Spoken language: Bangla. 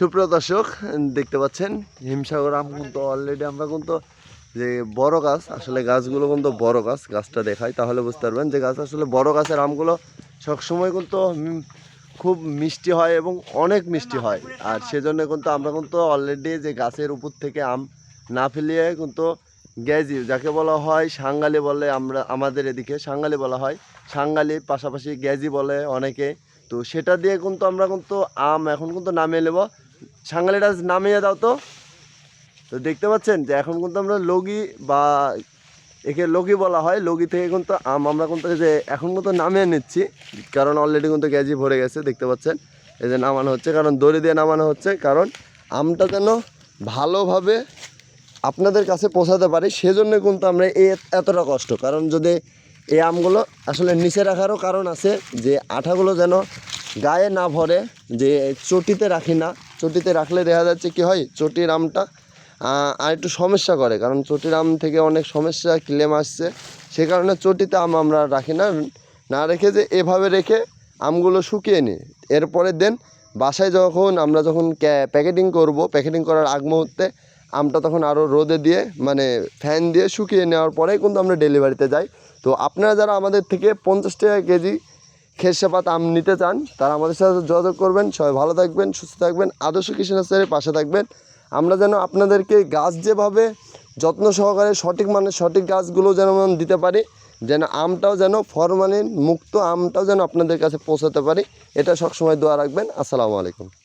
সুপ্রিয় দর্শক, দেখতে পাচ্ছেন হিমসাগর আম কিন্তু অলরেডি আমরা কিন্তু যে বড় গাছ, আসলে গাছগুলো কিন্তু বড় গাছ, গাছটা দেখাই তাহলে বুঝতে পারবেন যে গাছ আসলে বড় গাছের আমগুলো সবসময় কিন্তু খুব মিষ্টি হয় এবং অনেক মিষ্টি হয়। আর সেজন্য কিন্তু আমরা কিন্তু অলরেডি যে গাছের উপর থেকে আম না ফেলিয়ে কিন্তু গ্যাজি যাকে বলা হয় সাঙ্গালি বলে, আমরা আমাদের এদিকে সাঙ্গালি বলা হয়, সাঙ্গালি পাশাপাশি গ্যাজি বলে অনেকে। তো সেটা দিয়ে কিন্তু আমরা কিন্তু আম এখন কিন্তু নামিয়ে নেব। সাঙ্গালিটা নামিয়ে দাও তো। তো দেখতে পাচ্ছেন যে এখন কিন্তু আমরা লগি বা একে লগি বলা হয়, লগি থেকে কিন্তু আম আমরা কিন্তু যে এখন কিন্তু নামিয়ে নিচ্ছি, কারণ অলরেডি কিন্তু গ্যাজি ভরে গেছে। দেখতে পাচ্ছেন এই যে নামানো হচ্ছে, কারণ দড়ি দিয়ে নামানো হচ্ছে, কারণ আমটা যেন ভালোভাবে আপনাদের কাছে পৌঁছাতে পারি, সেজন্য কিন্তু আমরা এতটা কষ্ট। কারণ যদি এই আমগুলো আসলে নিচে রাখারও কারণ আছে, যে আঠাগুলো যেন গায়ে না ভরে, যে চটিতে রাখি না। চটিতে রাখলে দেখা যাচ্ছে কি হয়, চটির আমটা আর একটু সমস্যা করে, কারণ চটির আম থেকে অনেক সমস্যা ক্লেম আসছে। সে কারণে চটিতে আম আমরা রাখি না, না রেখে যে এভাবে রেখে আমগুলো শুকিয়ে নিই। এরপরে দেন বাসায় আমরা যখন প্যাকেটিং করব, প্যাকেটিং করার আগ মুহূর্তে আমটা তখন আরও রোদে দিয়ে, মানে ফ্যান দিয়ে শুকিয়ে নেওয়ার পরেই কিন্তু আমরা ডেলিভারিতে যাই। তো আপনারা যারা আমাদের থেকে 50 টাকা কেজি খেরসাপাত আম নিতে চান, তারা আমাদের সাথে যোগাযোগ করবেন। সবাই ভালো থাকবেন, সুস্থ থাকবেন, আদর্শ কৃষি নার্সারির পাশে থাকবেন। আমরা যেন আপনাদেরকে গাছ যেভাবে যত্ন সহকারে সঠিক মানের সঠিক গাছগুলো যেন দিতে পারি, যেন আমটাও যেন ফরমালিন মুক্ত আমটাও যেন আপনাদের কাছে পৌঁছাতে পারি, এটা সবসময় দোয়া রাখবেন। আসসালামু আলাইকুম।